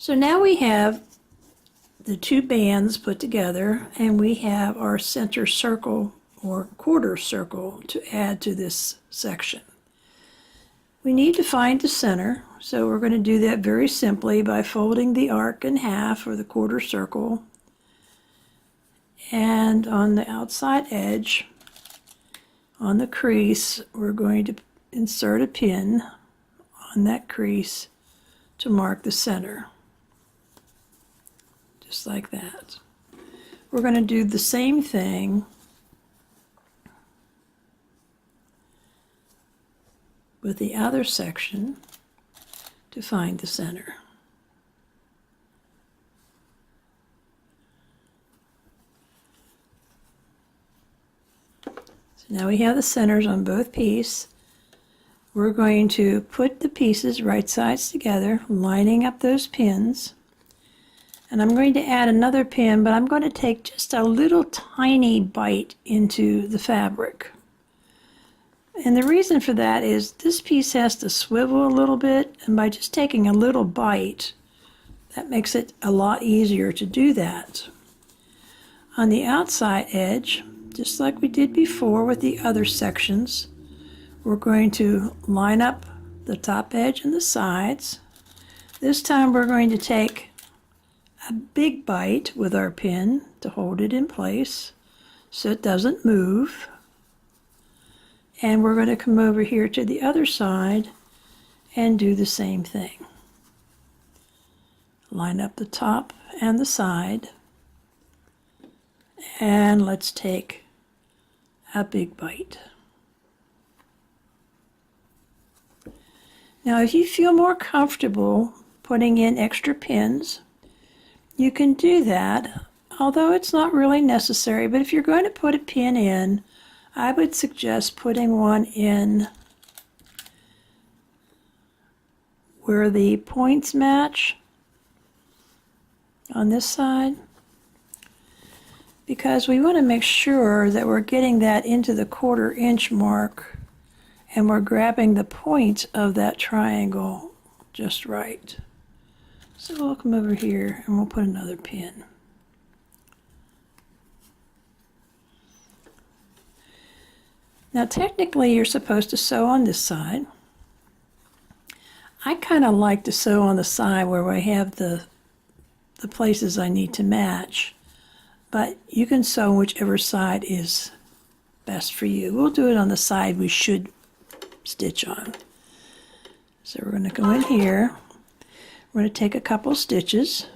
So now we have the two bands put together, and we have our center circle or quarter circle to add to this section. We need to find the center, so we're going to do that very simply by folding the arc in half, or the quarter circle, and on the outside edge, on the crease, we're going to insert a pin on that crease to mark the center. Just like that. We're going to do the same thing with the other section to find the center. So now we have the centers on both pieces. We're going to put the pieces right sides together, lining up those pins. And I'm going to add another pin, but I'm going to take just a little tiny bite into the fabric. And the reason for that is this piece has to swivel a little bit, and by just taking a little bite, that makes it a lot easier to do that. On the outside edge, just like we did before with the other sections, we're going to line up the top edge and the sides. This time we're going to take a big bite with our pin to hold it in place so it doesn't move. And we're going to come over here to the other side and do the same thing. Line up the top and the side, and let's take a big bite. Now, if you feel more comfortable putting in extra pins, you can do that, although it's not really necessary. But if you're going to put a pin in, I would suggest putting one in where the points match on this side, because we want to make sure that we're getting that into the 1/4 inch mark and we're grabbing the point of that triangle just right. So we'll come over here and we'll put another pin. Now technically you're supposed to sew on this side. I kind of like to sew on the side where I have the places I need to match, but you can sew whichever side is best for you. We'll do it on the side we should stitch on. So we're going to go in here. We're going to take a couple stitches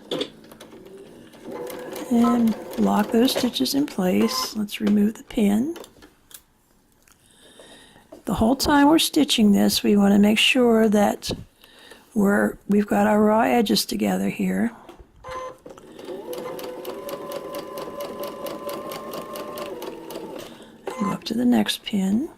and lock those stitches in place. Let's remove the pin. The whole time we're stitching this, we want to make sure that we've got our raw edges together here. And go up to the next pin.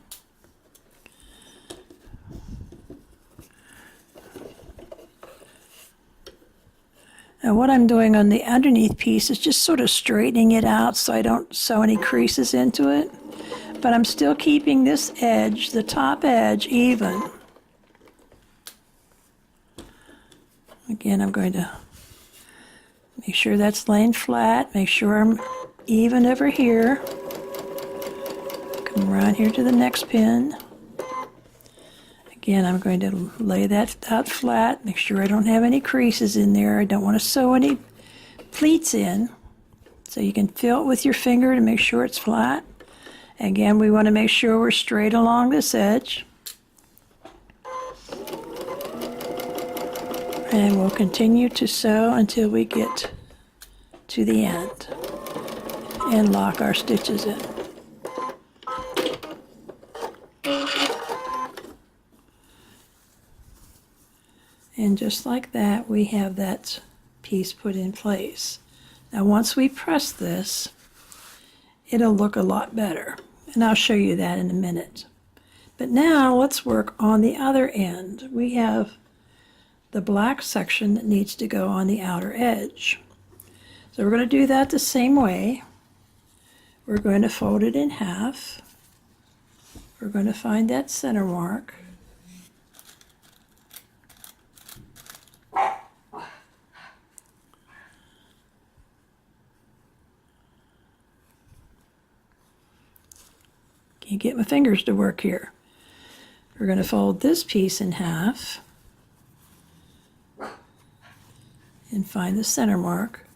Now what I'm doing on the underneath piece is just sort of straightening it out so I don't sew any creases into it. But I'm still keeping this edge, the top edge, even. Again, I'm going to make sure that's laying flat, make sure I'm even over here. Come around here to the next pin. Again, I'm going to lay that out flat, make sure I don't have any creases in there. I don't want to sew any pleats in. So you can feel it with your finger to make sure it's flat. Again, we want to make sure we're straight along this edge. And we'll continue to sew until we get to the end and lock our stitches in. And just like that, we have that piece put in place. Now once we press this, it'll look a lot better. And I'll show you that in a minute. But now let's work on the other end. We have the black section that needs to go on the outer edge. So we're going to do that the same way. We're going to fold it in half. We're going to find that center mark. Can't get my fingers to work here. We're going to fold this piece in half and find the center mark.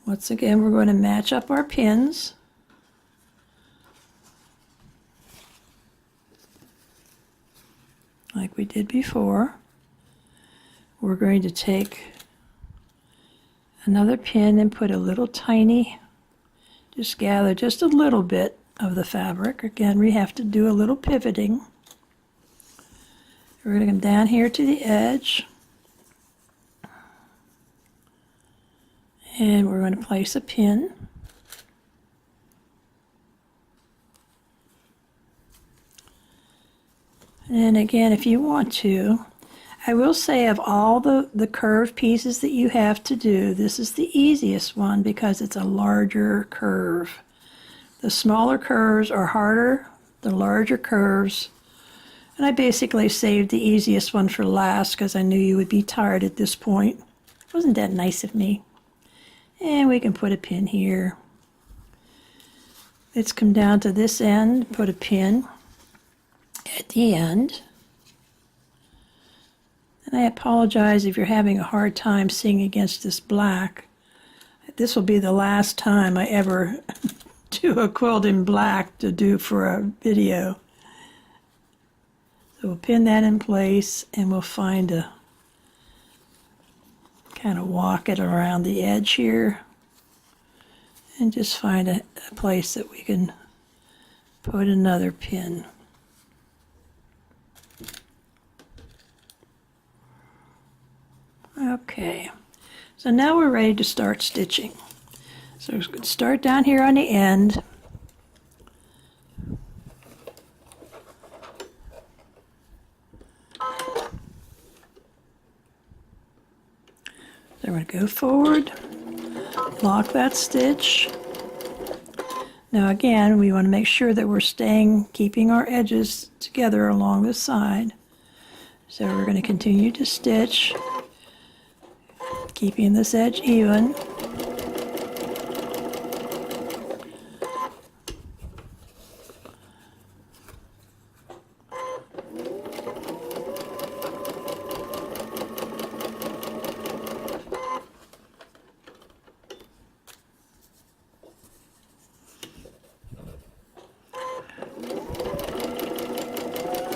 Once again, we're going to match up our pins. Like we did before. We're going to take another pin and put a little tiny, just gather just a little bit of the fabric. Again, we have to do a little pivoting. We're going to come down here to the edge. And we're going to place a pin. And again, if you want to, I will say of all the curved pieces that you have to do, this is the easiest one because it's a larger curve. The smaller curves are harder, the larger curves. And I basically saved the easiest one for last because I knew you would be tired at this point. Wasn't that nice of me? And we can put a pin here. Let's come down to this end, put a pin at the end. And I apologize if you're having a hard time seeing against this black. This will be the last time I ever do a quilt in black to do for a video. So we'll pin that in place and we'll find a kind of walk it around the edge here and just find a place that we can put another pin. Okay, so now we're ready to start stitching. So we're going to start down here on the end. So we're going to go forward, lock that stitch. Now again, we want to make sure that we're keeping our edges together along the side. So we're going to continue to stitch, keeping this edge even.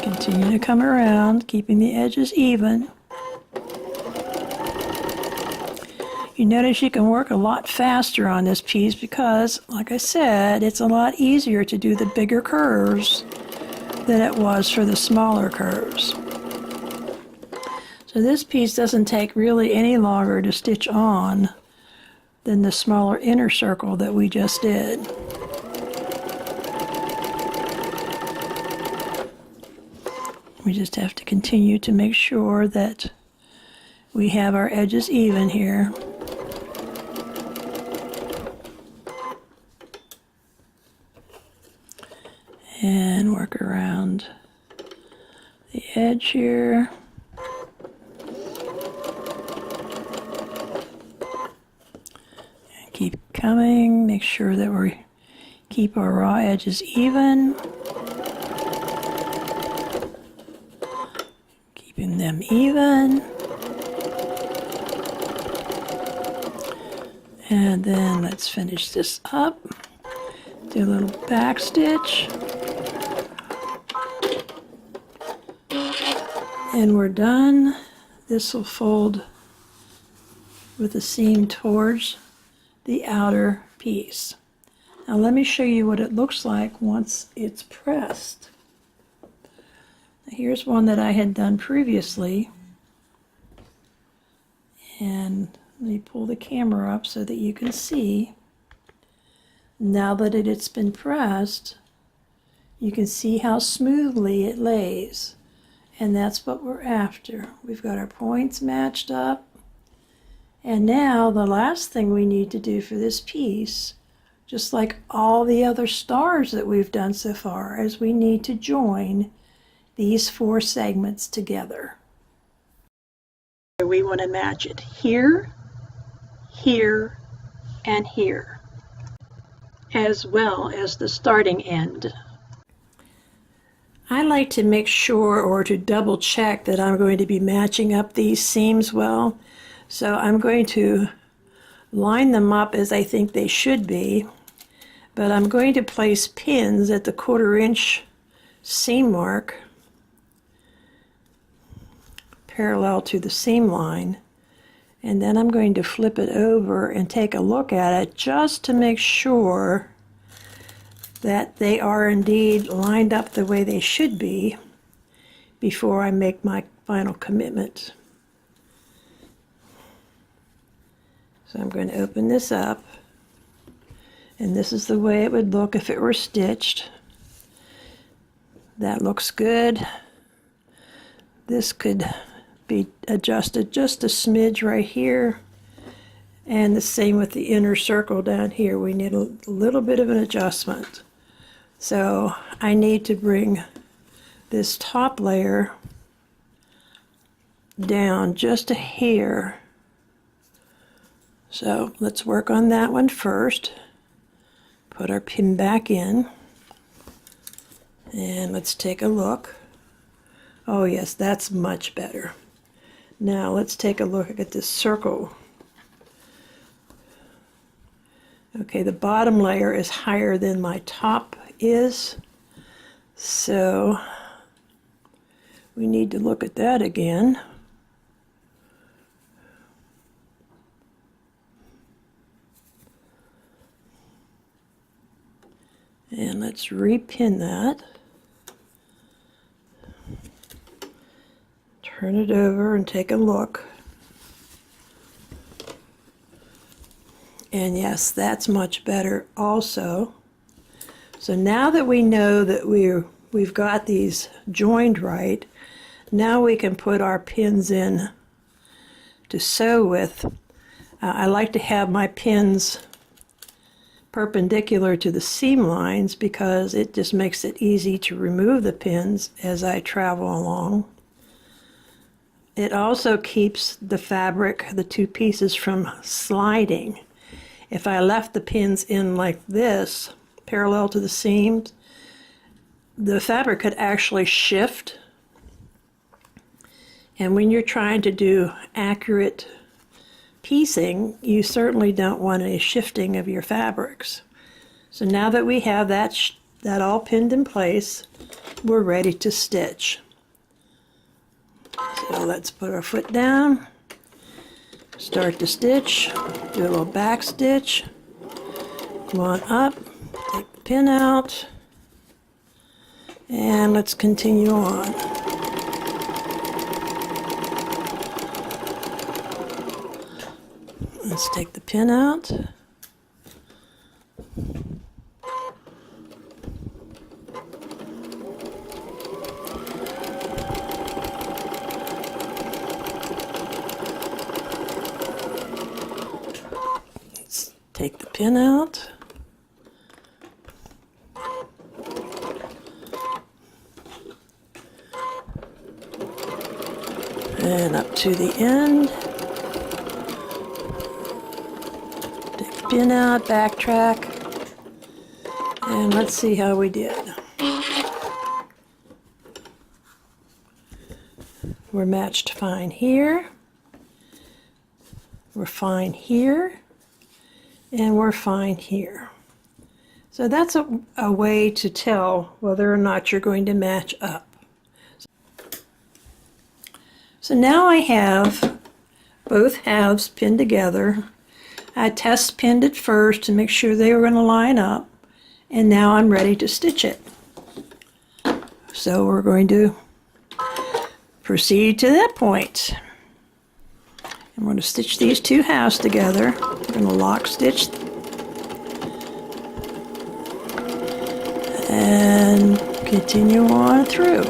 Continue to come around, keeping the edges even. You notice you can work a lot faster on this piece because, like I said, it's a lot easier to do the bigger curves than it was for the smaller curves. So this piece doesn't take really any longer to stitch on than the smaller inner circle that we just did. We just have to continue to make sure that we have our edges even here. And work around the edge here. And keep coming, make sure that we keep our raw edges even. Keeping them even. And then let's finish this up. Do a little back stitch. And we're done. This will fold with the seam towards the outer piece. Now let me show you what it looks like once it's pressed. Here's one that I had done previously. And let me pull the camera up so that you can see. Now that it's been pressed, you can see how smoothly it lays. And that's what we're after. We've got our points matched up. And now the last thing we need to do for this piece, just like all the other stars that we've done so far, is we need to join these 4 segments together. We want to match it here, here, and here, as well as the starting end. I like to make sure or to double check that I'm going to be matching up these seams well. So I'm going to line them up as I think they should be, but I'm going to place pins at the 1/4 inch seam mark parallel to the seam line, and then I'm going to flip it over and take a look at it just to make sure that they are indeed lined up the way they should be before I make my final commitment. So I'm going to open this up, and this is the way it would look if it were stitched. That looks good. This could be adjusted just a smidge right here, and the same with the inner circle down here. We need a little bit of an adjustment. So I need to bring this top layer down just a hair. So let's work on that one first. Put our pin back in, and let's take a look. Oh yes, that's much better. Now let's take a look at this circle. Okay, the bottom layer is higher than my top is, so we need to look at that again. And let's repin that. Turn it over and take a look. And yes, that's much better also. So now that we know that we've got these joined right, now we can put our pins in to sew with. I like to have my pins perpendicular to the seam lines because it just makes it easy to remove the pins as I travel along. It also keeps the fabric, the two pieces, from sliding. If I left the pins in like this, parallel to the seams, the fabric could actually shift. And when you're trying to do accurate piecing, you certainly don't want any shifting of your fabrics. So now that we have that all pinned in place, we're ready to stitch. So let's put our foot down, start to stitch, do a little back stitch, come on up, take the pin out, and let's continue on. Let's take the pin out. Let's take the pin out. And up to the end. Pin out, backtrack, and let's see how we did. We're matched fine here, we're fine here, and we're fine here. So that's a way to tell whether or not you're going to match up. So now I have both halves pinned together. I test pinned it first to make sure they were going to line up, and now I'm ready to stitch it. So we're going to proceed to that point. I'm going to stitch these two halves together. We're going to lock stitch and continue on through.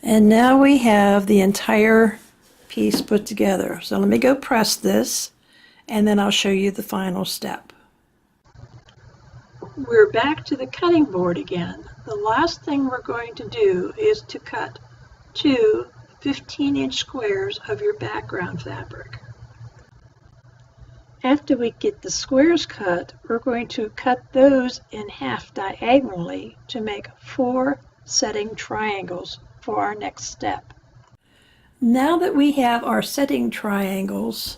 And now we have the entire piece put together. So let me go press this, and then I'll show you the final step. We're back to the cutting board again. The last thing we're going to do is to cut two 15-inch squares of your background fabric. After we get the squares cut, we're going to cut those in half diagonally to make 4 setting triangles for our next step. Now that we have our setting triangles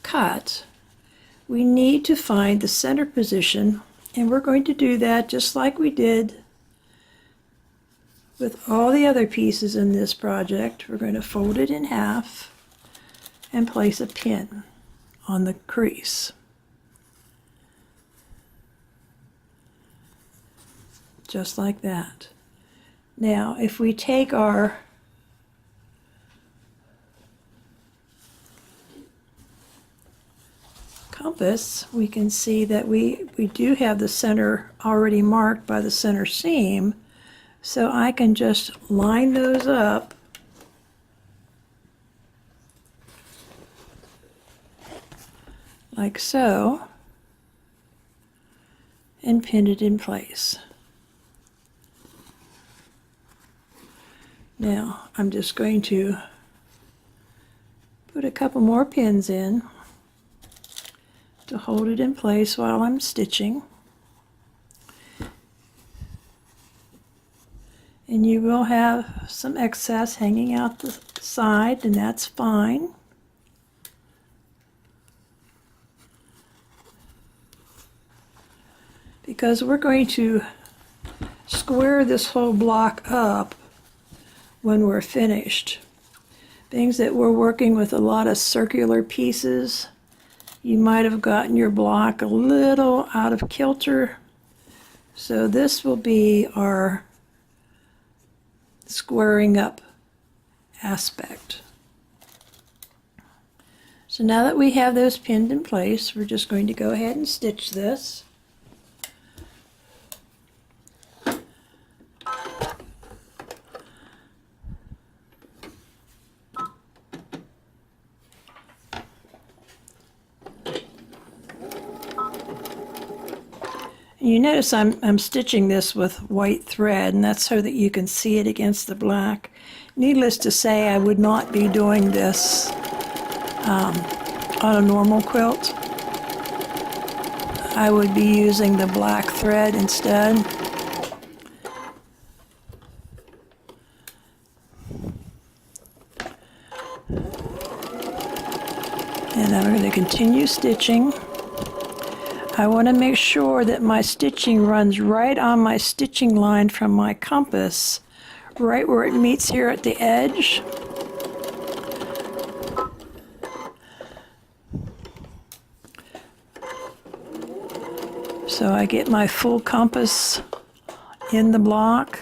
cut, we need to find the center position, and we're going to do that just like we did with all the other pieces in this project. We're going to fold it in half and place a pin on the crease. Just like that. Now, if we take our compass, we can see that we do have the center already marked by the center seam, so I can just line those up like so and pin it in place. Now I'm just going to put a couple more pins in to hold it in place while I'm stitching. And you will have some excess hanging out the side, and that's fine. Because we're going to square this whole block up when we're finished. Things that we're working with a lot of circular pieces, you might have gotten your block a little out of kilter. So this will be our squaring up aspect. So now that we have those pinned in place, we're just going to go ahead and stitch this. You notice I'm stitching this with white thread, and that's so that you can see it against the black. Needless to say, I would not be doing this on a normal quilt. I would be using the black thread instead. And I'm going to continue stitching. I want to make sure that my stitching runs right on my stitching line from my compass, right where it meets here at the edge. So I get my full compass in the block.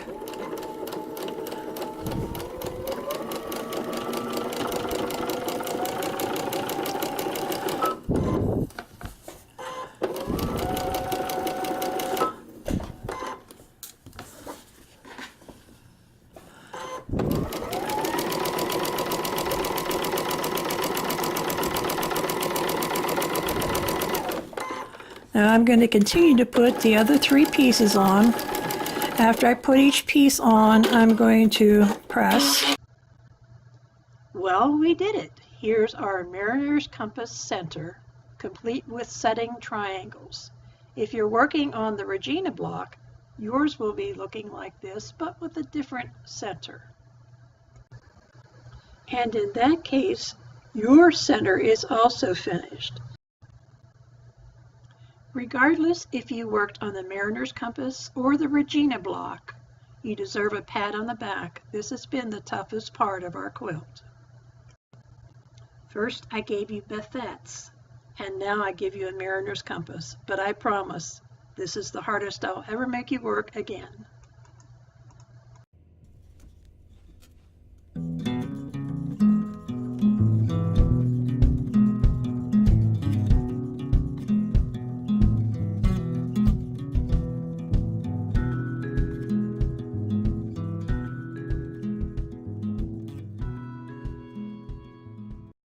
Now I'm going to continue to put the other 3 pieces on. After I put each piece on, I'm going to press. Well, we did it. Here's our Mariner's Compass center, complete with setting triangles. If you're working on the Regina block, yours will be looking like this, but with a different center. And in that case, your center is also finished. Regardless if you worked on the Mariner's Compass or the Regina block, you deserve a pat on the back. This has been the toughest part of our quilt. First, I gave you Bethette's, and now I give you a Mariner's Compass, but I promise this is the hardest I'll ever make you work again.